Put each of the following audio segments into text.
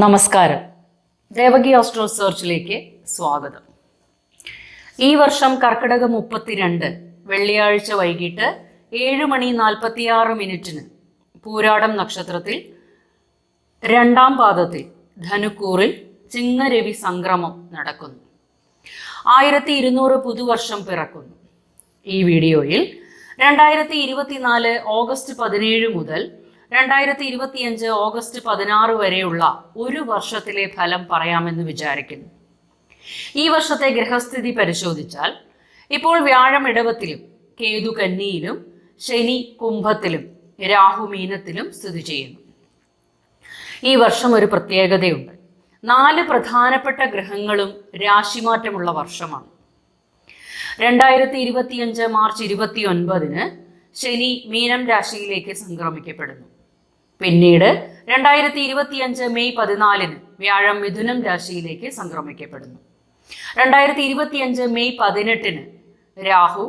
നമസ്കാരം. ദേവകി ആസ്ട്രോ സെർച്ചിലേക്ക് സ്വാഗതം. ഈ വർഷം കർക്കിടക 32 വെള്ളിയാഴ്ച വൈകിട്ട് 7:46 പൂരാടം നക്ഷത്രത്തിൽ 2-ാം പാദത്തിൽ ധനുക്കൂറിൽ ചിങ്ങരവി സംക്രമം നടക്കുന്നു. 1200 പുതുവർഷം പിറക്കുന്നു. ഈ വീഡിയോയിൽ 2024 ഓഗസ്റ്റ് 17 മുതൽ 2025 ഓഗസ്റ്റ് 16 വരെയുള്ള ഒരു വർഷത്തിലെ ഫലം പറയാമെന്ന് വിചാരിക്കുന്നു. ഈ വർഷത്തെ ഗ്രഹസ്ഥിതി പരിശോധിച്ചാൽ ഇപ്പോൾ വ്യാഴം ഇടവത്തിലും കേതു കന്നിയിലും ശനി കുംഭത്തിലും രാഹു മീനത്തിലും സ്ഥിതി ചെയ്യുന്നു. ഈ വർഷം ഒരു പ്രത്യേകതയുണ്ട്. 4 പ്രധാനപ്പെട്ട ഗ്രഹങ്ങളും രാശിമാറ്റമുള്ള വർഷമാണ്. 2025 മാർച്ച് 29 ശനി മീനം രാശിയിലേക്ക് സംക്രമിക്കപ്പെടുന്നു. പിന്നീട് 2025 മെയ് 14 വ്യാഴം മിഥുനം രാശിയിലേക്ക് സംക്രമിക്കപ്പെടുന്നു. 2025 മെയ് 18 രാഹു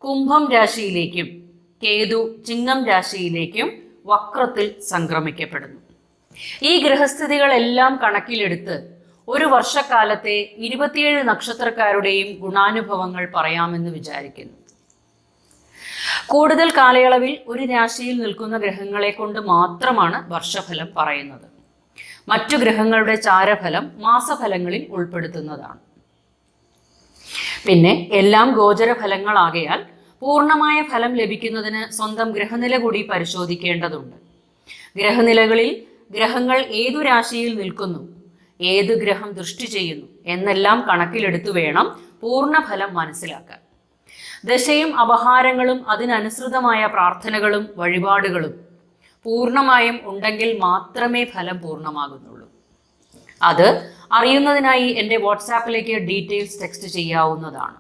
കുംഭം രാശിയിലേക്കും കേതു ചിങ്ങം രാശിയിലേക്കും വക്രത്തിൽ സംക്രമിക്കപ്പെടുന്നു. ഈ ഗ്രഹസ്ഥിതികളെല്ലാം കണക്കിലെടുത്ത് ഒരു വർഷക്കാലത്തെ 27 നക്ഷത്രക്കാരുടെയും ഗുണാനുഭവങ്ങൾ പറയാമെന്ന് വിചാരിക്കുന്നു. കൂടുതൽ കാലയളവിൽ ഒരു രാശിയിൽ നിൽക്കുന്ന ഗ്രഹങ്ങളെ കൊണ്ട് മാത്രമാണ് വർഷഫലം പറയുന്നത്. മറ്റു ഗ്രഹങ്ങളുടെ ചാരഫലം മാസഫലങ്ങളിൽ ഉൾപ്പെടുത്തുന്നതാണ്. പിന്നെ എല്ലാം ഗോചരഫലങ്ങളാകയാൽ പൂർണ്ണമായ ഫലം ലഭിക്കുന്നതിന് സ്വന്തം ഗ്രഹനില കൂടി പരിശോധിക്കേണ്ടതുണ്ട്. ഗ്രഹനിലകളിൽ ഗ്രഹങ്ങൾ ഏതു രാശിയിൽ നിൽക്കുന്നു, ഏത് ഗ്രഹം ദൃഷ്ടി ചെയ്യുന്നു എന്നെല്ലാം കണക്കിലെടുത്തു വേണം പൂർണ്ണഫലം മനസ്സിലാക്കാൻ. ദശയും അപഹാരങ്ങളും അതിനനുസൃതമായ പ്രാർത്ഥനകളും വഴിപാടുകളും പൂർണ്ണമായും ഉണ്ടെങ്കിൽ മാത്രമേ ഫലം പൂർണ്ണമാകുന്നുള്ളൂ. അത് അറിയുന്നതിനായി എൻ്റെ വാട്സാപ്പിലേക്ക് ഡീറ്റെയിൽസ് ടെക്സ്റ്റ് ചെയ്യാവുന്നതാണ്.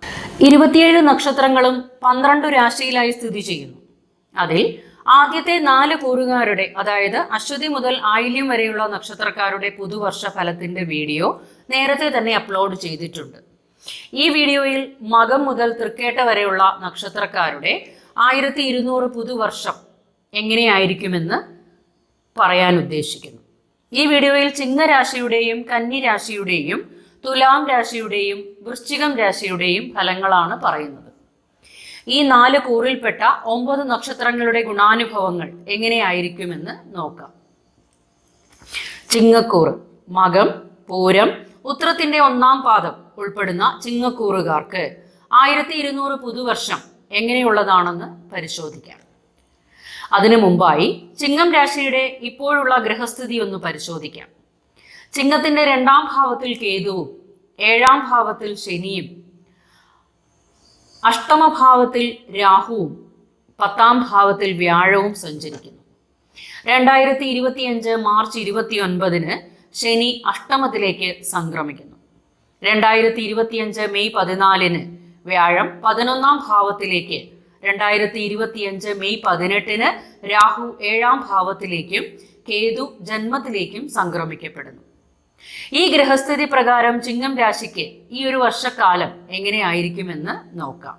27 നക്ഷത്രങ്ങളും 12 രാശിയിലായി സ്ഥിതി ചെയ്യുന്നു. അതിൽ ആദ്യത്തെ 4 കൂറുകാരുടെ, അതായത് അശ്വതി മുതൽ ആയില്യം വരെയുള്ള നക്ഷത്രക്കാരുടെ പുതുവർഷ ഫലത്തിന്റെ വീഡിയോ നേരത്തെ തന്നെ അപ്ലോഡ് ചെയ്തിട്ടുണ്ട്. ഈ വീഡിയോയിൽ മകം മുതൽ തൃക്കേട്ട വരെയുള്ള നക്ഷത്രക്കാരുടെ 1200 പുതുവർഷം എങ്ങനെയായിരിക്കുമെന്ന് പറയാൻ ഉദ്ദേശിക്കുന്നു. ഈ വീഡിയോയിൽ ചിങ്ങരാശിയുടെയും കന്നി രാശിയുടെയും തുലാം രാശിയുടെയും വൃശ്ചികം രാശിയുടെയും ഫലങ്ങളാണ് പറയുന്നത്. ഈ 4 കൂറിൽപ്പെട്ട 9 നക്ഷത്രങ്ങളുടെ ഗുണാനുഭവങ്ങൾ എങ്ങനെയായിരിക്കുമെന്ന് നോക്കാം. ചിങ്ങക്കൂറ് മകം, പൂരം, ഉത്രത്തിന്റെ 1-ാം പാദം ഉൾപ്പെടുന്ന ചിങ്ങക്കൂറുകാർക്ക് 1200 പുതുവർഷം എങ്ങനെയുള്ളതാണെന്ന് പരിശോധിക്കാം. അതിനു മുമ്പായി ചിങ്ങം രാശിയുടെ ഇപ്പോഴുള്ള ഗ്രഹസ്ഥിതി ഒന്ന് പരിശോധിക്കാം. ചിങ്ങത്തിന്റെ 2-ാം ഭാവത്തിൽ കേതുവും 7-ാം ഭാവത്തിൽ ശനിയും 8ാം രാഹുവും 10ാം ഭാവത്തിൽ വ്യാഴവും സഞ്ചരിക്കുന്നു. 2025 മാർച്ച് 29 ശനി അഷ്ടമത്തിലേക്ക് സംക്രമിക്കുന്നു. 2025 മെയ് 14 വ്യാഴം 11ാം ഭാവത്തിലേക്ക്, 2025 മെയ് 18 രാഹു 7ാം ഭാവത്തിലേക്കും കേതു ജന്മത്തിലേക്കും സംക്രമിക്കപ്പെടുന്നു. ഈ ഗ്രഹസ്ഥിതി പ്രകാരം ചിങ്ങം രാശിക്ക് ഈ ഒരു വർഷക്കാലം എങ്ങനെയായിരിക്കുമെന്ന് നോക്കാം.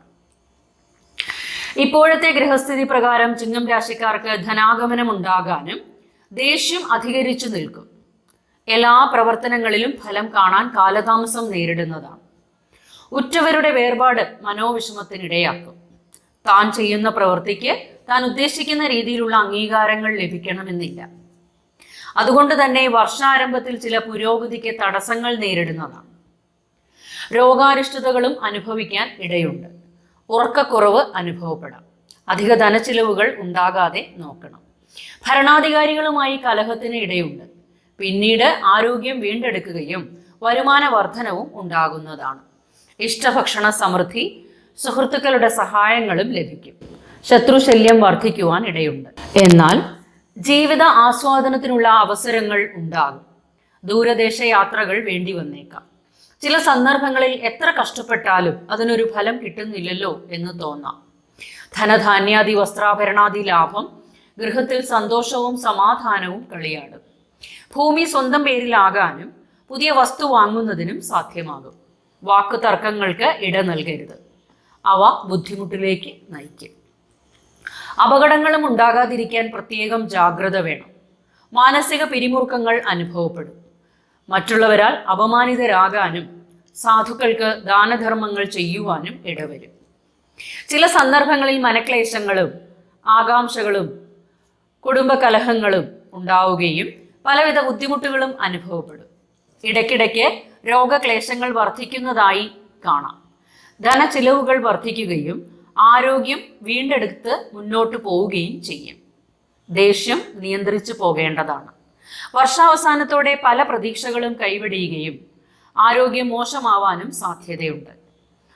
ഇപ്പോഴത്തെ ഗ്രഹസ്ഥിതി പ്രകാരം ചിങ്ങം രാശിക്കാർക്ക് ധനാഗമനം ഉണ്ടാകാനും ദേഷ്യം അധികരിച്ചു നിൽക്കും. എല്ലാ പ്രവർത്തനങ്ങളിലും ഫലം കാണാൻ കാലതാമസം നേരിടുന്നതാണ്. ഉറ്റവരുടെ വേർപാട് മനോവിഷമത്തിനിടയാക്കും. താൻ ചെയ്യുന്ന പ്രവൃത്തിക്ക് താൻ ഉദ്ദേശിക്കുന്ന രീതിയിലുള്ള അംഗീകാരങ്ങൾ ലഭിക്കണമെന്നില്ല. അതുകൊണ്ട് തന്നെ വർഷാരംഭത്തിൽ ചില പുരോഗതിക്ക് തടസ്സങ്ങൾ നേരിടുന്നതാണ്. രോഗാരിഷ്ടതകളും അനുഭവിക്കാൻ ഇടയുണ്ട്. ഉറക്കക്കുറവ് അനുഭവപ്പെടാം. അധിക ധനച്ചിലവുകൾ ഉണ്ടാകാതെ നോക്കണം. ഭരണാധികാരികളുമായി കലഹത്തിന് ഇടയുണ്ട്. പിന്നീട് ആരോഗ്യം വീണ്ടെടുക്കുകയും വരുമാന വർധനവും ഉണ്ടാകുന്നതാണ്. ഇഷ്ടഭക്ഷണ സമൃദ്ധി, സുഹൃത്തുക്കളുടെ സഹായങ്ങളും ലഭിക്കും. ശത്രുശല്യം വർദ്ധിക്കുവാൻ ഇടയുണ്ട്. എന്നാൽ ജീവിത ആസ്വാദനത്തിനുള്ള അവസരങ്ങൾ ഉണ്ടാകും. ദൂരദേശ യാത്രകൾ വേണ്ടി വന്നേക്കാം. ചില സന്ദർഭങ്ങളിൽ എത്ര കഷ്ടപ്പെട്ടാലും അതിനൊരു ഫലം കിട്ടുന്നില്ലല്ലോ എന്ന് തോന്നാം. ധനധാന്യാദി വസ്ത്രാഭരണാദി ലാഭം, ഗൃഹത്തിൽ സന്തോഷവും സമാധാനവും കളിയാടും. ഭൂമി സ്വന്തം പേരിലാകാനും പുതിയ വസ്തു വാങ്ങുന്നതിനും സാധ്യമാകും. വാക്കു തർക്കങ്ങൾക്ക് ഇട നൽകരുത്. അവ ബുദ്ധിമുട്ടിലേക്ക് നയിക്കും. അപകടങ്ങളും ഉണ്ടാകാതിരിക്കാൻ പ്രത്യേകം ജാഗ്രത വേണം. മാനസിക പിരിമുറുക്കങ്ങൾ അനുഭവപ്പെടും. മറ്റുള്ളവരാൽ അപമാനിതരാകാനും സാധുക്കൾക്ക് ദാനധർമ്മങ്ങൾ ചെയ്യുവാനും ഇടവരും. ചില സന്ദർഭങ്ങളിൽ മനക്ലേശങ്ങളും ആകാംക്ഷകളും കുടുംബകലഹങ്ങളും ഉണ്ടാവുകയും പലവിധ ബുദ്ധിമുട്ടുകളും അനുഭവപ്പെടും. ഇടയ്ക്കിടയ്ക്ക് രോഗക്ലേശങ്ങൾ വർദ്ധിക്കുന്നതായി കാണാം. ധനച്ചിലവുകൾ വർദ്ധിക്കുകയും ആരോഗ്യം വീണ്ടെടുത്ത് മുന്നോട്ട് പോവുകയും ചെയ്യും. ദേഷ്യം നിയന്ത്രിച്ചു പോകേണ്ടതാണ്. വർഷാവസാനത്തോടെ പല പ്രതീക്ഷകളും കൈവെടിയുകയും ആരോഗ്യം മോശമാവാനും സാധ്യതയുണ്ട്.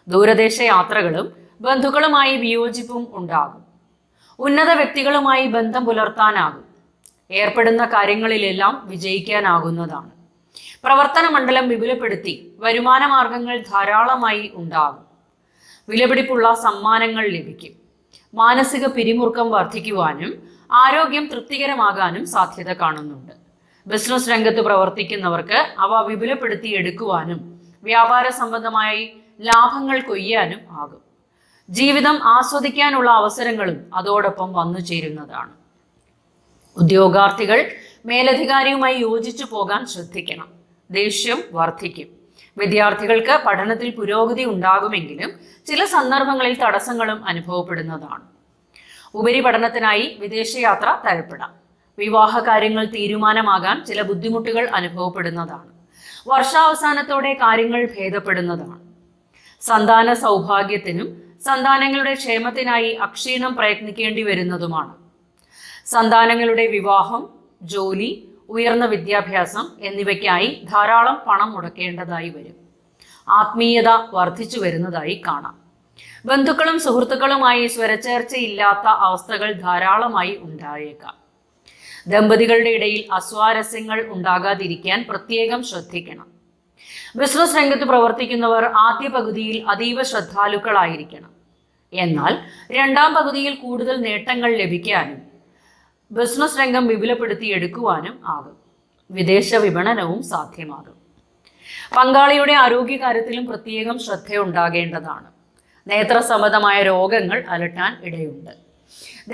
ദൂരദേശ യാത്രകളും ബന്ധുക്കളുമായി വിയോജിപ്പും ഉണ്ടാകും. ഉന്നത വ്യക്തികളുമായി ബന്ധം പുലർത്താനാകും. ഏർപ്പെടുന്ന കാര്യങ്ങളിലെല്ലാം വിജയിക്കാനാകുന്നതാണ്. പ്രവർത്തന മണ്ഡലം വിപുലപ്പെടുത്തി വരുമാന മാർഗങ്ങൾ ധാരാളമായി ഉണ്ടാകും. വിലപിടിപ്പുള്ള സമ്മാനങ്ങൾ ലഭിക്കും. മാനസിക പിരിമുറുക്കം വർദ്ധിക്കുവാനും ആരോഗ്യം തൃപ്തികരമാകാനും സാധ്യത കാണുന്നുണ്ട്. ബിസിനസ് രംഗത്ത് പ്രവർത്തിക്കുന്നവർക്ക് അവ വിപുലപ്പെടുത്തി എടുക്കുവാനും വ്യാപാര സംബന്ധമായി ലാഭങ്ങൾ കൊയ്യാനും ആകും. ജീവിതം ആസ്വദിക്കാനുള്ള അവസരങ്ങളും അതോടൊപ്പം വന്നു ചേരുന്നതാണ്. ഉദ്യോഗാർത്ഥികൾ മേലധികാരിയുമായി യോജിച്ചു പോകാൻ ശ്രദ്ധിക്കണം. ദേഷ്യം വർദ്ധിക്കും. വിദ്യാർത്ഥികൾക്ക് പഠനത്തിൽ പുരോഗതി ഉണ്ടാകുമെങ്കിലും ചില സന്ദർഭങ്ങളിൽ തടസ്സങ്ങളും അനുഭവപ്പെടുന്നതാണ്. ഉപരിപഠനത്തിനായി വിദേശയാത്ര തരപ്പെടാം. വിവാഹ കാര്യങ്ങൾ തീരുമാനമാകാൻ ചില ബുദ്ധിമുട്ടുകൾ അനുഭവപ്പെടുന്നതാണ്. വർഷാവസാനത്തോടെ കാര്യങ്ങൾ ഭേദപ്പെടുന്നതാണ്. സന്താന സൗഭാഗ്യത്തിനും സന്താനങ്ങളുടെ ക്ഷേമത്തിനായി അക്ഷീണം പ്രയത്നിക്കേണ്ടി വരുന്നതുമാണ്. സന്താനങ്ങളുടെ വിവാഹം, ജോലി, ഉയർന്ന വിദ്യാഭ്യാസം എന്നിവയ്ക്കായി ധാരാളം പണം മുടക്കേണ്ടതായി വരും. ആത്മീയത വർദ്ധിച്ചു വരുന്നതായി കാണാം. ബന്ധുക്കളും സുഹൃത്തുക്കളുമായി സ്വരച്ചേർച്ചയില്ലാത്ത അവസ്ഥകൾ ധാരാളമായി ഉണ്ടായേക്കാം. ദമ്പതികളുടെ ഇടയിൽ അസ്വാരസ്യങ്ങൾ ഉണ്ടാകാതിരിക്കാൻ പ്രത്യേകം ശ്രദ്ധിക്കണം. ബിസിനസ് രംഗത്ത് പ്രവർത്തിക്കുന്നവർ ആദ്യ പകുതിയിൽ അതീവ ശ്രദ്ധാലുക്കളായിരിക്കണം. എന്നാൽ രണ്ടാം പകുതിയിൽ കൂടുതൽ നേട്ടങ്ങൾ ലഭിക്കാനും ബിസിനസ് രംഗം വിപുലപ്പെടുത്തി എടുക്കുവാനും ആകും. വിദേശ വിപണനവും സാധ്യമാകും. പങ്കാളിയുടെ ആരോഗ്യകാര്യത്തിലും പ്രത്യേകം ശ്രദ്ധയുണ്ടാകേണ്ടതാണ്. നേത്ര സംബന്ധമായ രോഗങ്ങൾ അലട്ടാൻ ഇടയുണ്ട്.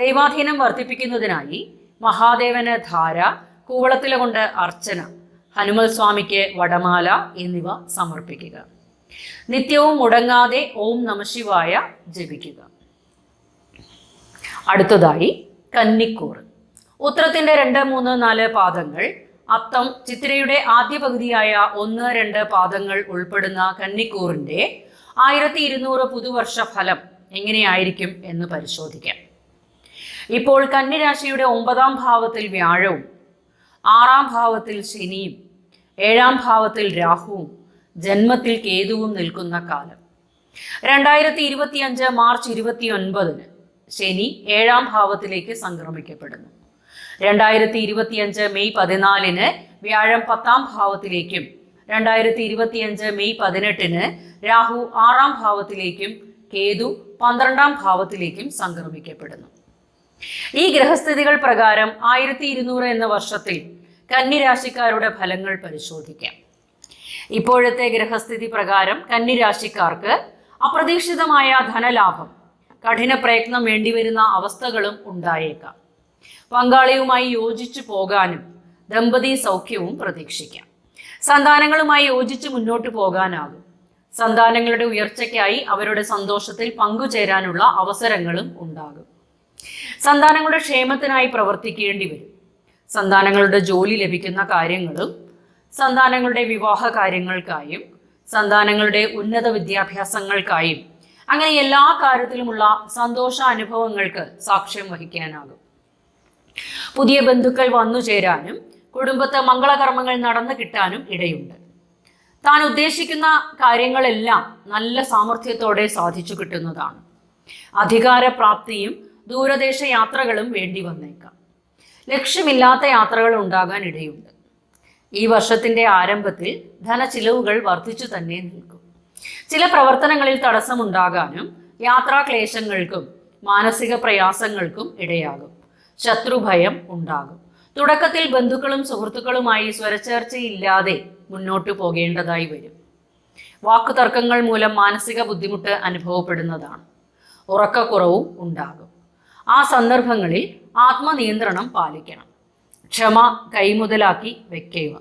ദൈവാധീനം വർദ്ധിപ്പിക്കുന്നതിനായി മഹാദേവന് ധാര, കൂവളത്തില കൊണ്ട് അർച്ചന, ഹനുമൽ സ്വാമിക്ക് വടമാല എന്നിവ സമർപ്പിക്കുക. നിത്യവും മുടങ്ങാതെ ഓം നമഃശിവായ ജപിക്കുക. അടുത്തതായി കന്നിക്കൂർ. ഉത്രത്തിന്റെ 2, 3, 4 പാദങ്ങൾ, അത്തം, ചിത്തിരയുടെ ആദ്യ പകുതിയായ 1, 2 പാദങ്ങൾ ഉൾപ്പെടുന്ന കന്നിക്കൂറിന്റെ 1200 പുതുവർഷ ഫലം എങ്ങനെയായിരിക്കും എന്ന് പരിശോധിക്കാം. ഇപ്പോൾ കന്നിരാശിയുടെ 9ാം ഭാവത്തിൽ വ്യാഴവും 6ാം ഭാവത്തിൽ ശനിയും 7ാം ഭാവത്തിൽ രാഹുവും ജന്മത്തിൽ കേതുവും നിൽക്കുന്ന കാലം. 2025 മാർച്ച് 29 ശനി 7ാം ഭാവത്തിലേക്ക് സംക്രമിക്കപ്പെടുന്നു. 2025 മെയ് 14 വ്യാഴം 10ാം ഭാവത്തിലേക്കും 2025 മെയ് 18 രാഹു 6ാം ഭാവത്തിലേക്കും കേതു 12ാം ഭാവത്തിലേക്കും സംക്രമിക്കപ്പെടുന്നു. ഈ ഗ്രഹസ്ഥിതികൾ പ്രകാരം 1200 എന്ന വർഷത്തിൽ കന്നിരാശിക്കാരുടെ ഫലങ്ങൾ പരിശോധിക്കാം. ഇപ്പോഴത്തെ ഗ്രഹസ്ഥിതി പ്രകാരം കന്നിരാശിക്കാർക്ക് അപ്രതീക്ഷിതമായ ധനലാഭം, കഠിന പ്രയത്നം വേണ്ടിവരുന്ന അവസ്ഥകളും ഉണ്ടായേക്കാം. പങ്കാളിയുമായി യോജിച്ചു പോകാനും ദമ്പതി സൗഖ്യവും പ്രതീക്ഷിക്കാം. സന്താനങ്ങളുമായി യോജിച്ച് മുന്നോട്ട് പോകാനാകും. സന്താനങ്ങളുടെ ഉയർച്ചയ്ക്കായി അവരുടെ സന്തോഷത്തിൽ പങ്കുചേരാനുള്ള അവസരങ്ങളും ഉണ്ടാകും. സന്താനങ്ങളുടെ ക്ഷേമത്തിനായി പ്രവർത്തിക്കേണ്ടി വരും. സന്താനങ്ങളുടെ ജോലി ലഭിക്കുന്ന കാര്യങ്ങളും സന്താനങ്ങളുടെ വിവാഹ കാര്യങ്ങൾക്കായും സന്താനങ്ങളുടെ ഉന്നത വിദ്യാഭ്യാസങ്ങൾക്കായും അങ്ങനെ എല്ലാ കാര്യത്തിലുമുള്ള സന്തോഷ അനുഭവങ്ങൾക്ക് സാക്ഷ്യം വഹിക്കാനാകും. പുതിയ ബന്ധുക്കൾ വന്നു ചേരാനും കുടുംബത്ത് മംഗളകർമ്മങ്ങൾ നടന്നു കിട്ടാനും ഇടയുണ്ട്. താൻ ഉദ്ദേശിക്കുന്ന കാര്യങ്ങളെല്ലാം നല്ല സാമർഥ്യത്തോടെ സാധിച്ചു കിട്ടുന്നതാണ്. അധികാരപ്രാപ്തിയും ദൂരദേശ യാത്രകളും വേണ്ടി വന്നേക്കാം. ലക്ഷ്യമില്ലാത്ത യാത്രകൾ ഉണ്ടാകാൻ ഇടയുണ്ട്. ഈ വർഷത്തിന്റെ ആരംഭത്തിൽ ധനച്ചിലവുകൾ വർദ്ധിച്ചു തന്നെ നിൽക്കും. ചില പ്രവർത്തനങ്ങളിൽ തടസ്സമുണ്ടാകാനും യാത്രാക്ലേശങ്ങൾക്കും മാനസിക പ്രയാസങ്ങൾക്കും ഇടയാകും. ശത്രുഭയം ഉണ്ടാകും. തുടക്കത്തിൽ ബന്ധുക്കളും സുഹൃത്തുക്കളുമായി സ്വരച്ചേർച്ചയില്ലാതെ മുന്നോട്ട് പോകേണ്ടതായി വരും. വാക്കുതർക്കങ്ങൾ മൂലം മാനസിക ബുദ്ധിമുട്ട് അനുഭവപ്പെടുന്നതാണ്. ഉറക്കക്കുറവും ഉണ്ടാകും. ആ സന്ദർഭങ്ങളിൽ ആത്മനിയന്ത്രണം പാലിക്കണം. ക്ഷമ കൈമുതലാക്കി വെക്കുക.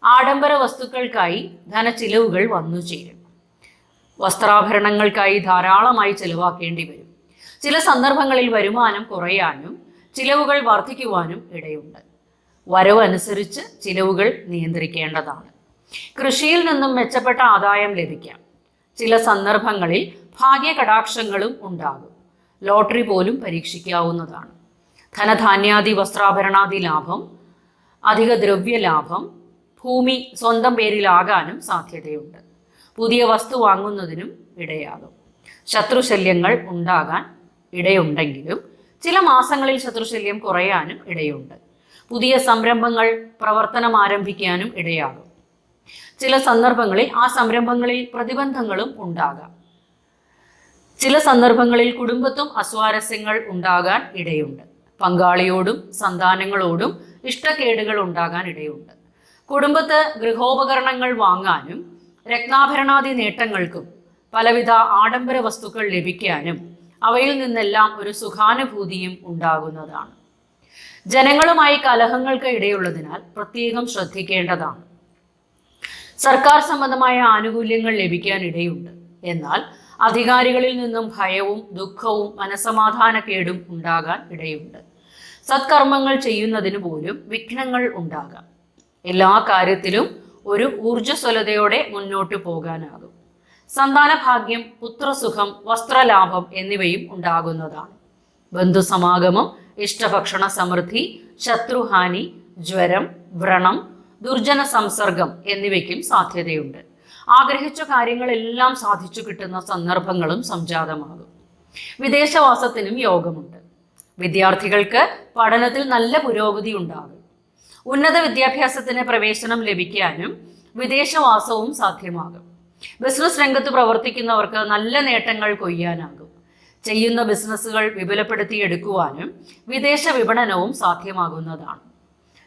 ആഡംബര വസ്തുക്കൾക്കായി ധനച്ചിലവുകൾ വന്നു ചേരും. വസ്ത്രാഭരണങ്ങൾക്കായി ധാരാളമായി ചിലവാക്കേണ്ടി വരും. ചില സന്ദർഭങ്ങളിൽ വരുമാനം കുറയാനും ചിലവുകൾ വർദ്ധിക്കുവാനും ഇടയുണ്ട്. വരവ് അനുസരിച്ച് ചിലവുകൾ നിയന്ത്രിക്കേണ്ടതാണ്. കൃഷിയിൽ നിന്നും മെച്ചപ്പെട്ട ആദായം ലഭിക്കാം. ചില സന്ദർഭങ്ങളിൽ ഭാഗ്യകടാക്ഷങ്ങളും ഉണ്ടാകും. ലോട്ടറി പോലും പരീക്ഷിക്കാവുന്നതാണ്. ധനധാന്യാദി വസ്ത്രാഭരണാദി ലാഭം, അധിക ദ്രവ്യലാഭം, ഭൂമി സ്വന്തം പേരിലാകാനും സാധ്യതയുണ്ട്. പുതിയ വസ്തു വാങ്ങുന്നതിനും ഇടയാകും. ശത്രുശല്യങ്ങൾ ഉണ്ടാകാൻ ഇടയുണ്ടെങ്കിലും ചില മാസങ്ങളിൽ ശത്രുശല്യം കുറയാനും ഇടയുണ്ട്. പുതിയ സംരംഭങ്ങൾ പ്രവർത്തനം ആരംഭിക്കാനും ഇടയാകും. ചില സന്ദർഭങ്ങളിൽ ആ സംരംഭങ്ങളിൽ പ്രതിബന്ധങ്ങളും ഉണ്ടാകാം. ചില സന്ദർഭങ്ങളിൽ കുടുംബത്തും അസ്വാരസ്യങ്ങൾ ഉണ്ടാകാൻ ഇടയുണ്ട്. പങ്കാളിയോടും സന്താനങ്ങളോടും ഇഷ്ടക്കേടുകൾ ഉണ്ടാകാൻ ഇടയുണ്ട്. കുടുംബത്ത് ഗൃഹോപകരണങ്ങൾ വാങ്ങാനും രത്നാഭരണാദി നേട്ടങ്ങൾക്കും പലവിധ ആഡംബര വസ്തുക്കൾ ലഭിക്കാനും അവയിൽ നിന്നെല്ലാം ഒരു സുഖാനുഭൂതിയും ഉണ്ടാകുന്നതാണ്. ജനങ്ങളുമായി കലഹങ്ങൾക്ക് ഇടയുള്ളതിനാൽ പ്രത്യേകം ശ്രദ്ധിക്കേണ്ടതാണ്. സർക്കാർ സംബന്ധമായ ആനുകൂല്യങ്ങൾ ലഭിക്കാൻ ഇടയുണ്ട്. എന്നാൽ അധികാരികളിൽ നിന്നും ഭയവും ദുഃഖവും മനസമാധാനക്കേടും ഉണ്ടാകാൻ ഇടയുണ്ട്. സത്കർമ്മങ്ങൾ ചെയ്യുന്നതിന് പോലും വിഘ്നങ്ങൾ ഉണ്ടാകാം. എല്ലാ കാര്യത്തിലും ഒരു ഊർജ്ജസ്വലതയോടെ മുന്നോട്ട് പോകാനാകും. സന്താനഭാഗ്യം, പുത്രസുഖം, വസ്ത്രലാഭം എന്നിവയും ഉണ്ടാകുന്നതാണ്. ബന്ധുസമാഗമം, ഇഷ്ടഭക്ഷണ സമൃദ്ധി, ശത്രുഹാനി, ജ്വരം, വ്രണം, ദുർജന സംസർഗം എന്നിവയ്ക്കും സാധ്യതയുണ്ട്. ആഗ്രഹിച്ച കാര്യങ്ങളെല്ലാം സാധിച്ചു കിട്ടുന്ന സന്ദർഭങ്ങളും സംജാതമാകും. വിദേശവാസത്തിനും യോഗമുണ്ട്. വിദ്യാർത്ഥികൾക്ക് പഠനത്തിൽ നല്ല പുരോഗതി ഉണ്ടാകും. ഉന്നത വിദ്യാഭ്യാസത്തിന് പ്രവേശനം ലഭിക്കാനും വിദേശവാസവും സാധ്യമാകും. ബിസിനസ് രംഗത്ത് പ്രവർത്തിക്കുന്നവർക്ക് നല്ല നേട്ടങ്ങൾ കൊയ്യാനാകും. ചെയ്യുന്ന ബിസിനസ്സുകൾ വിപുലപ്പെടുത്തിയെടുക്കുവാനും വിദേശ വിപണനവും സാധ്യമാകുന്നതാണ്.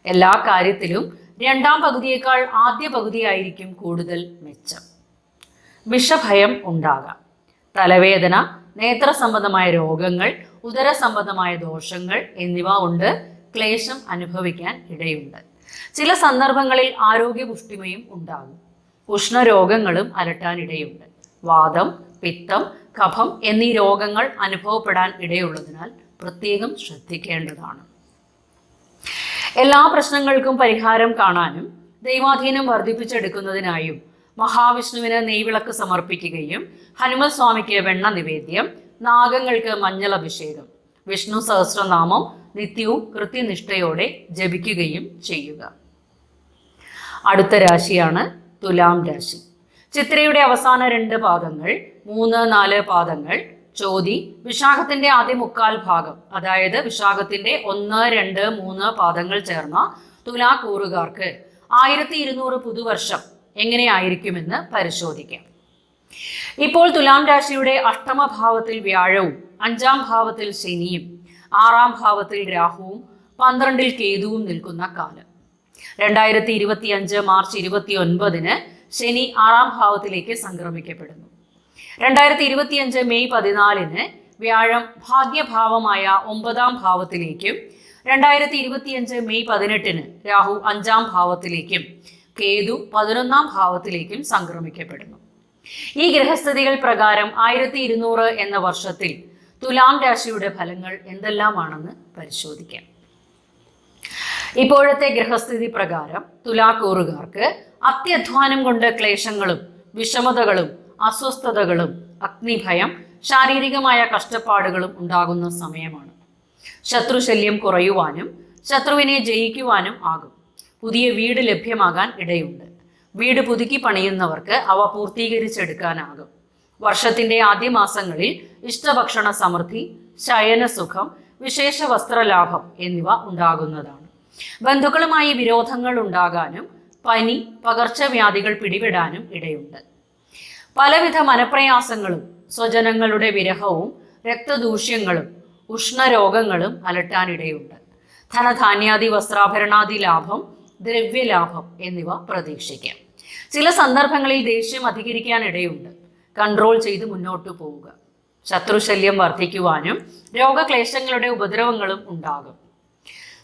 എല്ലാ കാര്യത്തിലും രണ്ടാം പകുതിയേക്കാൾ ആദ്യ പകുതിയായിരിക്കും കൂടുതൽ മെച്ചം. വിഷഭയം ഉണ്ടാകാം. തലവേദന, നേത്ര സംബന്ധമായ രോഗങ്ങൾ, ഉദര സംബന്ധമായ ദോഷങ്ങൾ എന്നിവ കൊണ്ട് ക്ലേശം അനുഭവിക്കാൻ ഇടയുണ്ട്. ചില സന്ദർഭങ്ങളിൽ ആരോഗ്യപുഷ്ടിമയും ഉണ്ടാകും. ഉഷ്ണരോഗങ്ങളും അലട്ടാനിടയുണ്ട്. വാദം, പിത്തം, കഫം എന്നീ രോഗങ്ങൾ അനുഭവപ്പെടാൻ ഇടയുള്ളതിനാൽ പ്രത്യേകം ശ്രദ്ധിക്കേണ്ടതാണ്. എല്ലാ പ്രശ്നങ്ങൾക്കും പരിഹാരം കാണാനും ദൈവാധീനം വർദ്ധിപ്പിച്ചെടുക്കുന്നതിനായും മഹാവിഷ്ണുവിന് നെയ്വിളക്ക് സമർപ്പിക്കുകയും ഹനുമൽ സ്വാമിക്ക് വെണ്ണ നിവേദ്യം, നാഗങ്ങൾക്ക് മഞ്ഞൾ അഭിഷേകം, വിഷ്ണു സഹസ്രനാമം നിത്യവും കൃത്യനിഷ്ഠയോടെ ജപിക്കുകയും ചെയ്യുക. അടുത്ത രാശിയാണ് തുലാം രാശി. ചിത്രയുടെ അവസാന 2 പാദങ്ങൾ, 3, 4 പാദങ്ങൾ, ചോതി, വിശാഖത്തിന്റെ ആദ്യ 3/4 ഭാഗം, അതായത് വിശാഖത്തിന്റെ 1, 2, 3 പാദങ്ങൾ ചേർന്ന തുലാക്കൂറുകാർക്ക് 1200 പുതുവർഷം എങ്ങനെയായിരിക്കുമെന്ന് പരിശോധിക്കാം. ഇപ്പോൾ തുലാം രാശിയുടെ അഷ്ടമഭാവത്തിൽ വ്യാഴവും 5ാം ഭാവത്തിൽ ശനിയും 6ാം ഭാവത്തിൽ രാഹുവും 12ൽ കേതുവും നിൽക്കുന്ന കാലം. 2025 മാർച്ച് 29-ന് ശനി 6ാം ഭാവത്തിലേക്ക് സംക്രമിക്കപ്പെടുന്നു. 2025 മെയ് 14-ന് വ്യാഴം ഭാഗ്യഭാവമായ 9ാം ഭാവത്തിലേക്കും 2025 മെയ് 18-ന് രാഹു 5ാം ഭാവത്തിലേക്കും കേതു 11ാം ഭാവത്തിലേക്കും സംക്രമിക്കപ്പെടുന്നു. ഈ ഗ്രഹസ്ഥിതികൾ പ്രകാരം 1200 എന്ന വർഷത്തിൽ തുലാം രാശിയുടെ ഫലങ്ങൾ എന്തെല്ലാമാണെന്ന് പരിശോധിക്കാം. ഇപ്പോഴത്തെ ഗ്രഹസ്ഥിതി പ്രകാരം തുലാക്കൂറുകാർക്ക് അത്യധ്വാനം കൊണ്ട് ക്ലേശങ്ങളും വിഷമതകളും അസ്വസ്ഥതകളും അഗ്നിഭയം, ശാരീരികമായ കഷ്ടപ്പാടുകളും ഉണ്ടാകുന്ന സമയമാണ്. ശത്രുശല്യം കുറയുവാനും ശത്രുവിനെ ജയിക്കുവാനും ആകും. പുതിയ വീട് ലഭ്യമാകാൻ ഇടയുണ്ട്. വീട് പുതുക്കി പണിയുന്നവർക്ക് അവ പൂർത്തീകരിച്ചെടുക്കാനാകും. വർഷത്തിന്റെ ആദ്യ മാസങ്ങളിൽ ഇഷ്ടഭക്ഷണ സമൃദ്ധി, ശയനസുഖം, വിശേഷ വസ്ത്രലാഭം എന്നിവ ഉണ്ടാകുന്നതാണ്. ബന്ധുക്കളുമായി വിരോധങ്ങൾ ഉണ്ടാകാനും പനി, പകർച്ചവ്യാധികൾ പിടിപെടാനും ഇടയുണ്ട്. പലവിധ മനപ്രയാസങ്ങളും സ്വജനങ്ങളുടെ വിരഹവും രക്തദൂഷ്യങ്ങളും ഉഷ്ണരോഗങ്ങളും അലട്ടാനിടയുണ്ട്. ധനധാന്യാദി വസ്ത്രാഭരണാദി ലാഭം, ദ്രവ്യലാഭം എന്നിവ പ്രതീക്ഷിക്കാം. ചില സന്ദർഭങ്ങളിൽ ദേഷ്യം അധികരിക്കാൻ ഇടയുണ്ട്. കൺട്രോൾ ചെയ്ത് മുന്നോട്ട് പോവുക. ശത്രുശല്യം വർദ്ധിക്കുവാനും രോഗക്ലേശങ്ങളുടെ ഉപദ്രവങ്ങളും ഉണ്ടാകും.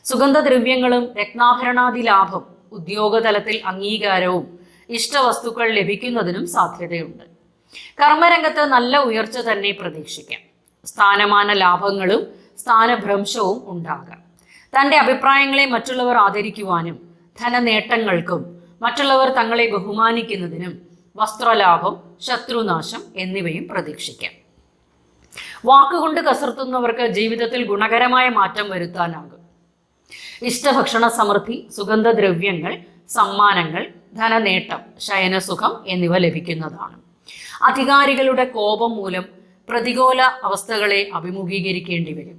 സുഗന്ധദ്രവ്യങ്ങളും രത്നാഭരണാദി ലാഭം ഉദ്യോഗതലത്തിൽ അംഗീകാരവും ഇഷ്ടവസ്തുക്കൾ ലഭിക്കുന്നതിനും സാധ്യതയുണ്ട്. കർമ്മരംഗത്ത് നല്ല ഉയർച്ച തന്നെ പ്രതീക്ഷിക്കാം. സ്ഥാനമാന ലാഭങ്ങളും സ്ഥാനഭ്രംശവും ഉണ്ടാകാം. തൻ്റെ അഭിപ്രായങ്ങളെ മറ്റുള്ളവർ ആദരിക്കുവാനും ധനനേട്ടങ്ങൾക്കും മറ്റുള്ളവർ തങ്ങളെ ബഹുമാനിക്കുന്നതിനും വസ്ത്രലാഭം, ശത്രുനാശം എന്നിവയും പ്രതീക്ഷിക്കാം. വാക്കുകൊണ്ട് കസർത്തുന്നവർക്ക് ജീവിതത്തിൽ ഗുണകരമായ മാറ്റം വരുത്താനാകും. ഇഷ്ടഭക്ഷണ സമൃദ്ധി, സുഗന്ധദ്രവ്യങ്ങൾ, സമ്മാനങ്ങൾ, ധനനേട്ടം, ശയനസുഖം എന്നിവ ലഭിക്കുന്നതാണ്. അധികാരികളുടെ കോപം മൂലം പ്രതികൂല അവസ്ഥകളെ അഭിമുഖീകരിക്കേണ്ടി വരും.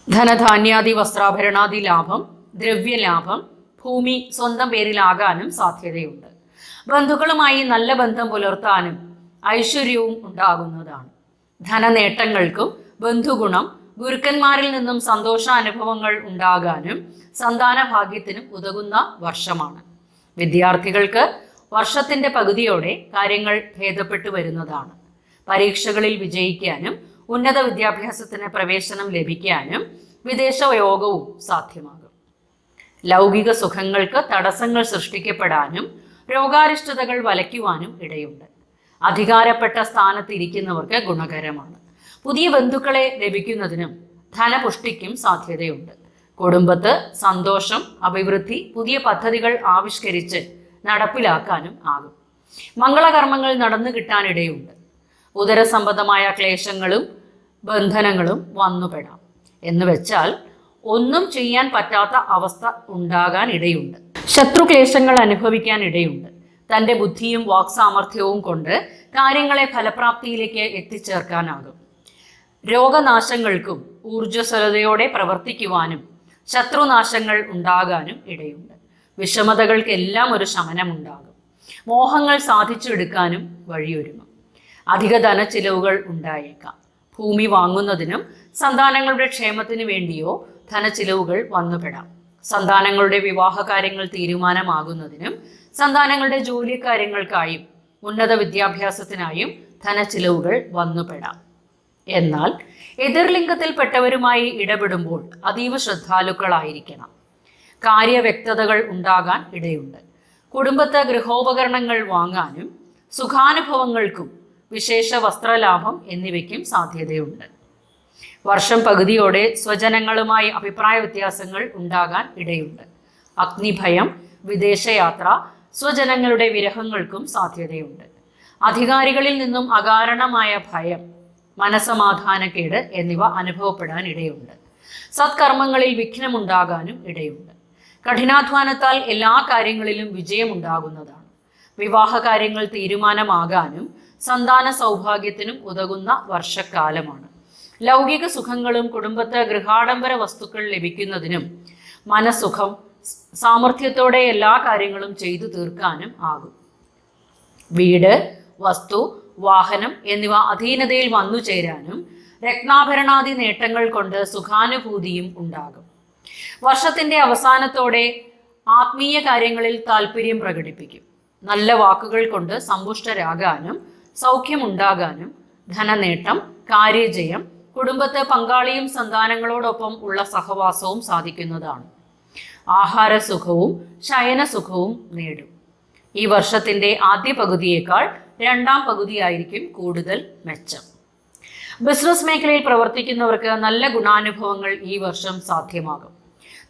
ധനധാന്യാദി വസ്ത്രാഭരണാദി ലാഭം, ദ്രവ്യലാഭം, ഭൂമി സ്വന്തം പേരിലാകാനും സാധ്യതയുണ്ട്. ബന്ധുക്കളുമായി നല്ല ബന്ധം പുലർത്താനും ഐശ്വര്യവും ഉണ്ടാകുന്നതാണ്. ധനനേട്ടങ്ങൾക്കും ബന്ധുഗുണം, ഗുരുക്കന്മാരിൽ നിന്നും സന്തോഷാനുഭവങ്ങൾ ഉണ്ടാകാനും സന്താന ഭാഗ്യത്തിനും ഉതകുന്ന വർഷമാണ്. വിദ്യാർത്ഥികൾക്ക് വർഷത്തിന്റെ പകുതിയോടെ കാര്യങ്ങൾ ഭേദപ്പെട്ടു വരുന്നതാണ്. പരീക്ഷകളിൽ വിജയിക്കാനും ഉന്നത വിദ്യാഭ്യാസത്തിന് പ്രവേശനം ലഭിക്കാനും വിദേശ യോഗവും സാധ്യമാകും. ലൗകിക സുഖങ്ങൾക്ക് തടസ്സങ്ങൾ സൃഷ്ടിക്കപ്പെടാനും രോഗാരിഷ്ടതകൾ വലയ്ക്കുവാനും ഇടയുണ്ട്. അധികാരപ്പെട്ട സ്ഥാനത്തിരിക്കുന്നവർക്ക് ഗുണകരമാണ്. പുതിയ ബന്ധുക്കളെ ലഭിക്കുന്നതിനും ധനപുഷ്ടിക്കും സാധ്യതയുണ്ട്. കുടുംബത്ത് സന്തോഷം, അഭിവൃദ്ധി, പുതിയ പദ്ധതികൾ ആവിഷ്കരിച്ച് നടപ്പിലാക്കാനും ആകും. മംഗളകർമ്മങ്ങൾ നടന്നു കിട്ടാനിടയുണ്ട്. ഉദരസംബന്ധമായ ക്ലേശങ്ങളും ബന്ധനങ്ങളും വന്നുപെടാം. എന്ന് വെച്ചാൽ ഒന്നും ചെയ്യാൻ പറ്റാത്ത അവസ്ഥ ഉണ്ടാകാൻ ഇടയുണ്ട്. ശത്രുക്ലേശങ്ങൾ അനുഭവിക്കാൻ ഇടയുണ്ട്. തൻ്റെ ബുദ്ധിയും വാക്സാമർഥ്യവും കൊണ്ട് കാര്യങ്ങളെ ഫലപ്രാപ്തിയിലേക്ക് എത്തിച്ചേർക്കാനാകും. രോഗനാശങ്ങൾക്കും ഊർജ്ജസ്വലതയോടെ പ്രവർത്തിക്കുവാനും ശത്രുനാശങ്ങൾ ഉണ്ടാകാനും ഇടയുണ്ട്. വിഷമതകൾക്കെല്ലാം ഒരു ശമനമുണ്ടാകും. മോഹങ്ങൾ സാധിച്ചെടുക്കാനും വഴിയൊരുങ്ങും. അധിക ധനച്ചിലവുകൾ ഉണ്ടായേക്കാം. ഭൂമി വാങ്ങുന്നതിനും സന്താനങ്ങളുടെ ക്ഷേമത്തിനു വേണ്ടിയോ ധനച്ചിലവുകൾ വന്നുപെടാം. സന്താനങ്ങളുടെ വിവാഹ കാര്യങ്ങൾ തീരുമാനമാകുന്നതിനും സന്താനങ്ങളുടെ ജോലി കാര്യങ്ങൾക്കായും ഉന്നത വിദ്യാഭ്യാസത്തിനായും ധനച്ചിലവുകൾ വന്നുപെടാം. എന്നാൽ എതിർലിംഗത്തിൽപ്പെട്ടവരുമായി ഇടപെടുമ്പോൾ അതീവ ശ്രദ്ധാലുക്കളായിരിക്കണം. കാര്യവ്യക്തതകൾ ഉണ്ടാകാൻ ഇടയുണ്ട്. കുടുംബത്തെ ഗൃഹോപകരണങ്ങൾ വാങ്ങാനും സുഖാനുഭവങ്ങൾക്കും വിശേഷ വസ്ത്രലാഭം എന്നിവയ്ക്കും സാധ്യതയുണ്ട്. വർഷം പകുതിയോടെ സ്വജനങ്ങളുമായി അഭിപ്രായ വ്യത്യാസങ്ങൾ ഉണ്ടാകാൻ ഇടയുണ്ട്. അഗ്നിഭയം, വിദേശയാത്ര, സ്വജനങ്ങളുടെ വിരഹങ്ങൾക്കും സാധ്യതയുണ്ട്. അധികാരികളിൽ നിന്നും അകാരണമായ ഭയം, മനസമാധാനക്കേട് എന്നിവ അനുഭവപ്പെടാൻ ഇടയുണ്ട്. സത്കർമ്മങ്ങളിൽ വിഘ്നമുണ്ടാകാനും ഇടയുണ്ട്. കഠിനാധ്വാനത്താൽ എല്ലാ കാര്യങ്ങളിലും വിജയമുണ്ടാകുന്നതാണ്. വിവാഹ കാര്യങ്ങൾ തീരുമാനമാകാനും സന്താന സൗഭാഗ്യത്തിനും ഉതകുന്ന വർഷക്കാലമാണ്. ലൗകിക സുഖങ്ങളും കുടുംബത്തെ ഗൃഹാഡംബര വസ്തുക്കൾ ലഭിക്കുന്നതിനും മനസുഖം, സാമർഥ്യത്തോടെ എല്ലാ കാര്യങ്ങളും ചെയ്തു തീർക്കാനും ആകും. വീട്, വസ്തു, വാഹനം എന്നിവ അധീനതയിൽ വന്നു ചേരാനും രത്നാഭരണാദി നേട്ടങ്ങൾ കൊണ്ട് സുഖാനുഭൂതിയും ഉണ്ടാകും. വർഷത്തിന്റെ അവസാനത്തോടെ ആത്മീയ കാര്യങ്ങളിൽ താല്പര്യം പ്രകടിപ്പിക്കും. നല്ല വാക്കുകൾ കൊണ്ട് സമ്പുഷ്ടരാകാനും സൗഖ്യമുണ്ടാകാനും ധനനേട്ടം, കാര്യജയം, കുടുംബത്തെ പങ്കാളിയും സന്താനങ്ങളോടൊപ്പം ഉള്ള സഹവാസവും സാധിക്കുന്നതാണ്. ആഹാരസുഖവും ശയനസുഖവും നേടും. ഈ വർഷത്തിന്റെ ആദ്യ പകുതിയേക്കാൾ രണ്ടാം പകുതിയായിരിക്കും കൂടുതൽ മെച്ചം. ബിസിനസ് മേഖലയിൽ പ്രവർത്തിക്കുന്നവർക്ക് നല്ല ഗുണാനുഭവങ്ങൾ ഈ വർഷം സാധ്യമാകും.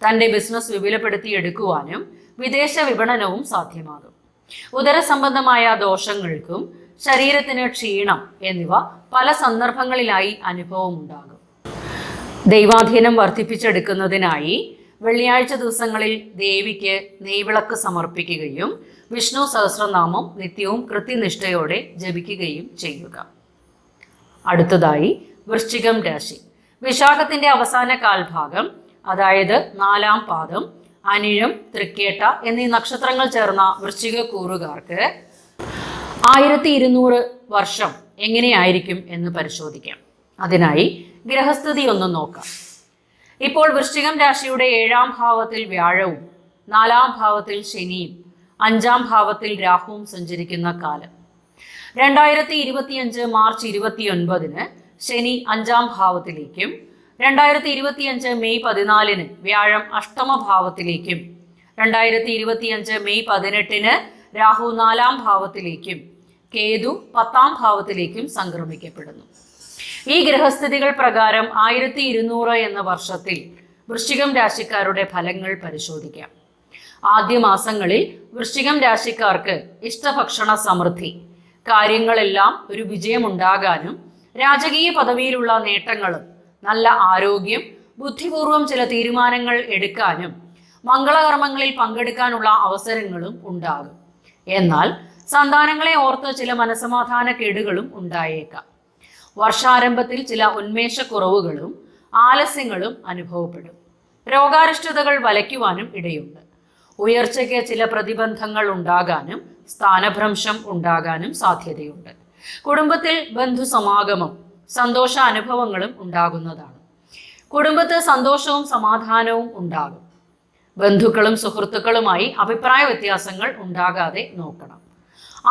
തൻ്റെ ബിസിനസ് വിപുലപ്പെടുത്തിയെടുക്കുവാനും വിദേശ വിപണനവും സാധ്യമാകും. ഉദരസംബന്ധമായ ദോഷങ്ങൾക്കും ശരീരത്തിന് ക്ഷീണം എന്നിവ പല സന്ദർഭങ്ങളിലായി അനുഭവമുണ്ടാകും. ദൈവാധീനം വർദ്ധിപ്പിച്ചെടുക്കുന്നതിനായി വെള്ളിയാഴ്ച ദിവസങ്ങളിൽ ദേവിക്ക് നെയ്വിളക്ക് സമർപ്പിക്കുകയും വിഷ്ണു സഹസ്രനാമം നിത്യവും കൃത്യനിഷ്ഠയോടെ ജപിക്കുകയും ചെയ്യുക. അടുത്തതായി വൃശ്ചികം രാശി. വിശാഖത്തിന്റെ അവസാന കാൽഭാഗം, അതായത് 4-ാം പാദം, അനിഴം, തൃക്കേട്ട എന്നീ നക്ഷത്രങ്ങൾ ചേർന്ന വൃശ്ചിക കൂറുകാർക്ക് 1200 വർഷം എങ്ങനെയായിരിക്കും എന്ന് പരിശോധിക്കാം. അതിനായി ഗ്രഹസ്ഥിതി ഒന്ന് നോക്കാം. ഇപ്പോൾ വൃശ്ചികം രാശിയുടെ 7-ാം ഭാവത്തിൽ വ്യാഴവും 4-ാം ഭാവത്തിൽ ശനിയും 5-ാം ഭാവത്തിൽ രാഹുവും സഞ്ചരിക്കുന്ന കാലം. 2025 മാർച്ച് 29-ന് ശനി 5-ാം ഭാവത്തിലേക്കും 2025 മെയ് 14 വ്യാഴം അഷ്ടമഭാവത്തിലേക്കും 2025 മെയ് 18 രാഹു 4-ാം ഭാവത്തിലേക്കും കേതു 10-ാം ഭാവത്തിലേക്കും സംക്രമിക്കപ്പെടുന്നു. ഈ ഗ്രഹസ്ഥിതികൾ പ്രകാരം 1200 എന്ന വർഷത്തിൽ വൃശ്ചികം രാശിക്കാരുടെ ഫലങ്ങൾ പരിശോധിക്കാം. ആദ്യ മാസങ്ങളിൽ വൃശ്ചികം രാശിക്കാർക്ക് ഇഷ്ടഭക്ഷണ സമൃദ്ധി, കാര്യങ്ങളെല്ലാം ഒരു വിജയമുണ്ടാകാനും രാജകീയ പദവിയിലുള്ള നേട്ടങ്ങളും നല്ല ആരോഗ്യം, ബുദ്ധിപൂർവം ചില തീരുമാനങ്ങൾ എടുക്കാനും മംഗളകർമ്മങ്ങളിൽ പങ്കെടുക്കാനുള്ള അവസരങ്ങളും ഉണ്ടാകും. എന്നാൽ സന്താനങ്ങളെ ഓർത്ത് ചില മനസമാധാന കേടുകളും ഉണ്ടായേക്കാം. വർഷാരംഭത്തിൽ ചില ഉന്മേഷക്കുറവുകളും ആലസ്യങ്ങളും അനുഭവപ്പെടും. രോഗാരിഷ്ടതകൾ വലയ്ക്കുവാനും ഇടയുണ്ട്. ഉയർച്ചയ്ക്ക് ചില പ്രതിബന്ധങ്ങൾ ഉണ്ടാകാനും സ്ഥാനഭ്രംശം ഉണ്ടാകാനും സാധ്യതയുണ്ട്. കുടുംബത്തിൽ ബന്ധുസമാഗമം, സന്തോഷ അനുഭവങ്ങളും ഉണ്ടാകുന്നതാണ്. കുടുംബത്തിൽ സന്തോഷവും സമാധാനവും ഉണ്ടാകും. ബന്ധുക്കളും സുഹൃത്തുക്കളുമായി അഭിപ്രായ വ്യത്യാസങ്ങൾ ഉണ്ടാകാതെ നോക്കണം.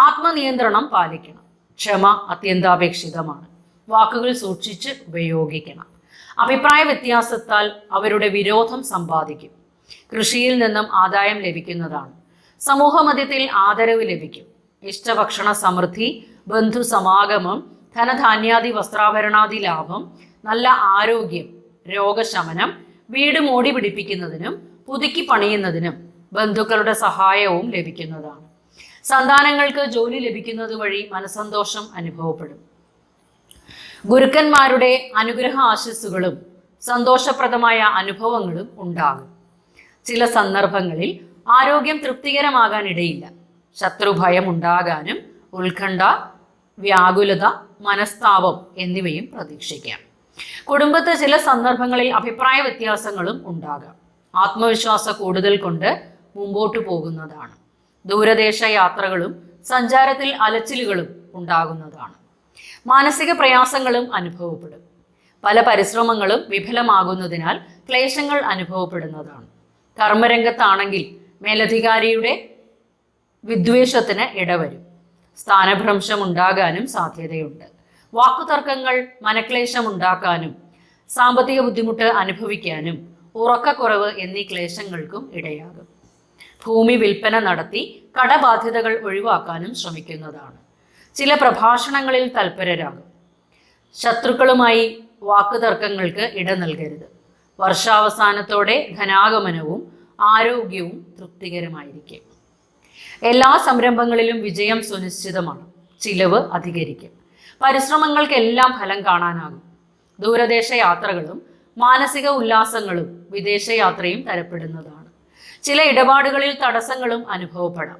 ആത്മനിയന്ത്രണം പാലിക്കണം. ക്ഷമ അത്യന്താപേക്ഷിതമാണ്. വാക്കുകൾ സൂക്ഷിച്ച് ഉപയോഗിക്കണം. അഭിപ്രായ വ്യത്യാസത്താൽ അവരുടെ വിരോധം സമ്പാദിക്കും. കൃഷിയിൽ നിന്നും ആദായം ലഭിക്കുന്നതാണ്. സമൂഹമധ്യത്തിൽ ആദരവ് ലഭിക്കും. ഇഷ്ടഭക്ഷണ സമൃദ്ധി, ബന്ധു സമാഗമം, ധനധാന്യാദി വസ്ത്രാഭരണാദി ലാഭം, നല്ല ആരോഗ്യം, രോഗശമനം, വീട് മോടി പിടിപ്പിക്കുന്നതിനും പുതുക്കി പണിയുന്നതിനും ബന്ധുക്കളുടെ സഹായവും ലഭിക്കുന്നതാണ്. സന്താനങ്ങൾക്ക് ജോലി ലഭിക്കുന്നത് വഴി മനസ്സന്തോഷം അനുഭവപ്പെടും. ഗുരുക്കന്മാരുടെ അനുഗ്രഹ ആശസ്സുകളും സന്തോഷപ്രദമായ അനുഭവങ്ങളും ഉണ്ടാകും. ചില സന്ദർഭങ്ങളിൽ ആരോഗ്യം തൃപ്തികരമാകാൻ ഇടയില്ല. ശത്രുഭയം ഉണ്ടാകാനും ഉത്കണ്ഠ, വ്യാകുലത, മനസ്താപം എന്നിവയും പ്രതീക്ഷിക്കാം. കുടുംബത്തെ ചില സന്ദർഭങ്ങളിൽ അഭിപ്രായ വ്യത്യാസങ്ങളും ഉണ്ടാകാം. ആത്മവിശ്വാസ കൂടുതൽ കൊണ്ട് മുമ്പോട്ടു പോകുന്നതാണ്. ദൂരദേശ യാത്രകളും സഞ്ചാരത്തിൽ അലച്ചിലുകളും ഉണ്ടാകുന്നതാണ്. മാനസിക പ്രയാസങ്ങളും അനുഭവപ്പെടും. പല പരിശ്രമങ്ങളും വിഫലമാകുന്നതിനാൽ ക്ലേശങ്ങൾ അനുഭവപ്പെടുന്നതാണ്. കർമ്മരംഗത്താണെങ്കിൽ മേലധികാരിയുടെ വിദ്വേഷത്തിന് ഇടവരും. സ്ഥാനഭ്രംശം ഉണ്ടാകാനും സാധ്യതയുണ്ട്. വാക്കുതർക്കങ്ങൾ മനക്ലേശം ഉണ്ടാക്കാനും സാമ്പത്തിക ബുദ്ധിമുട്ട് അനുഭവിക്കാനും ഉറക്കക്കുറവ് എന്നീ ക്ലേശങ്ങൾക്കും ഇടയാകും. ഭൂമി വിൽപ്പന നടത്തി കടബാധ്യതകൾ ഒഴിവാക്കാനും ശ്രമിക്കുന്നതാണ്. ചില പ്രഭാഷണങ്ങളിൽ തൽപരരാകും. ശത്രുക്കളുമായി വാക്കുതർക്കങ്ങൾക്ക് ഇട നൽകരുത്. വർഷാവസാനത്തോടെ ധനാഗമനവും ആരോഗ്യവും തൃപ്തികരമായിരിക്കും. എല്ലാ സംരംഭങ്ങളിലും വിജയം സുനിശ്ചിതമാണ്. ചിലവ് അധികരിക്കും. പരിശ്രമങ്ങൾക്കെല്ലാം ഫലം കാണാനാകും. ദൂരദേശ യാത്രകളും മാനസിക ഉല്ലാസങ്ങളും വിദേശയാത്രയും തരപ്പെടുന്നതാണ്. ചില ഇടപാടുകളിൽ തടസ്സങ്ങളും അനുഭവപ്പെടാം.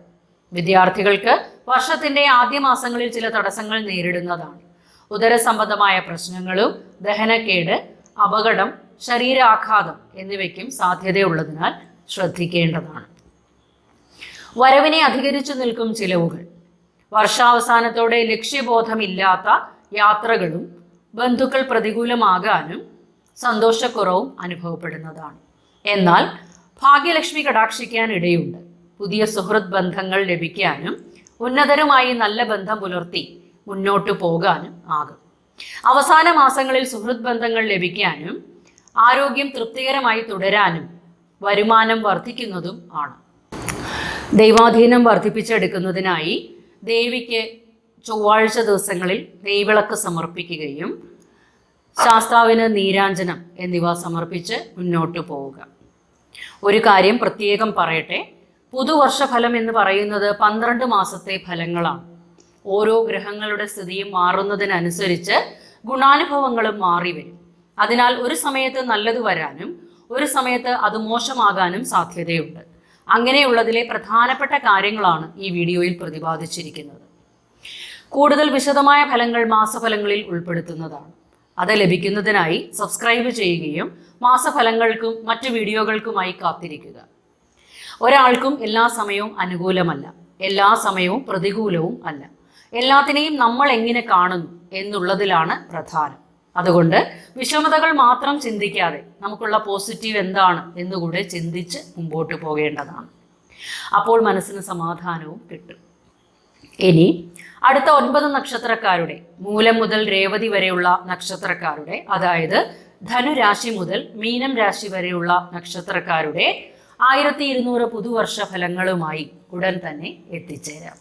വിദ്യാർത്ഥികൾക്ക് വർഷത്തിന്റെ ആദ്യ മാസങ്ങളിൽ ചില തടസ്സങ്ങൾ നേരിടുന്നതാണ്. ഉദരസംബന്ധമായ പ്രശ്നങ്ങളും ദഹനക്കേട്, അപകടം, ശരീരാഘാതം എന്നിവയ്ക്കും സാധ്യതയുള്ളതിനാൽ ശ്രദ്ധിക്കേണ്ടതാണ്. വരവിനെ അധികരിച്ചു നിൽക്കും ചിലവുകൾ. വർഷാവസാനത്തോടെ ലക്ഷ്യബോധമില്ലാത്ത യാത്രകളും ബന്ധുക്കൾ പ്രതികൂലമാകാനും സന്തോഷക്കുറവും അനുഭവപ്പെടുന്നതാണ്. എന്നാൽ ഭാഗ്യലക്ഷ്മി കടാക്ഷിക്കാൻ ഇടയുണ്ട്. പുതിയ സുഹൃത്ത് ബന്ധങ്ങൾ ലഭിക്കാനും ഉന്നതരുമായി നല്ല ബന്ധം പുലർത്തി മുന്നോട്ടു പോകാനും ആകും. അവസാന മാസങ്ങളിൽ സുഹൃത്ത് ബന്ധങ്ങൾ ലഭിക്കാനും ആരോഗ്യം തൃപ്തികരമായി തുടരാനും വരുമാനം വർദ്ധിക്കുന്നതും ആണ്. ദൈവാധീനം വർദ്ധിപ്പിച്ചെടുക്കുന്നതിനായി ദേവിക്ക് ചൊവ്വാഴ്ച ദിവസങ്ങളിൽ നെയ്വിളക്ക് സമർപ്പിക്കുകയും ശാസ്താവിന് നീരാഞ്ജനം എന്നിവ സമർപ്പിച്ച് മുന്നോട്ടു പോവുക. ഒരു കാര്യം പ്രത്യേകം പറയട്ടെ, പുതുവർഷഫലം എന്ന് പറയുന്നത് 12 മാസത്തെ ഫലങ്ങളാണ്. ഓരോ ഗ്രഹങ്ങളുടെ സ്ഥിതിയും മാറുന്നതിനനുസരിച്ച് ഗുണാനുഭവങ്ങളും മാറി വരും. അതിനാൽ ഒരു സമയത്ത് നല്ലത് വരാനും ഒരു സമയത്ത് അത് മോശമാകാനും സാധ്യതയുണ്ട്. അങ്ങനെയുള്ളതിലെ പ്രധാനപ്പെട്ട കാര്യങ്ങളാണ് ഈ വീഡിയോയിൽ പ്രതിപാദിച്ചിരിക്കുന്നത്. കൂടുതൽ വിശദമായ ഫലങ്ങൾ മാസഫലങ്ങളിൽ ഉൾപ്പെടുത്തുന്നതാണ്. അത് ലഭിക്കുന്നതിനായി സബ്സ്ക്രൈബ് ചെയ്യുകയും മാസഫലങ്ങൾക്കും മറ്റു വീഡിയോകൾക്കുമായി കാത്തിരിക്കുക. ഒരാൾക്കും എല്ലാ സമയവും അനുകൂലമല്ല, എല്ലാ സമയവും പ്രതികൂലവും അല്ല. എല്ലാത്തിനെയും നമ്മൾ എങ്ങനെ കാണുന്നു എന്നുള്ളതിലാണ് പ്രധാനം. അതുകൊണ്ട് വിഷമതകൾ മാത്രം ചിന്തിക്കാതെ നമുക്കുള്ള പോസിറ്റീവ് എന്താണ് എന്നുകൂടെ ചിന്തിച്ച് മുമ്പോട്ട് പോകേണ്ടതാണ്. അപ്പോൾ മനസ്സിന് സമാധാനവും കിട്ടും. ഇനി അടുത്ത 9 നക്ഷത്രക്കാരുടെ, മൂലം മുതൽ രേവതി വരെയുള്ള നക്ഷത്രക്കാരുടെ, അതായത് ധനുരാശി മുതൽ മീനം രാശി വരെയുള്ള നക്ഷത്രക്കാരുടെ 1200 പുതുവർഷ ഫലങ്ങളുമായി ഉടൻ തന്നെ എത്തിച്ചേരാം.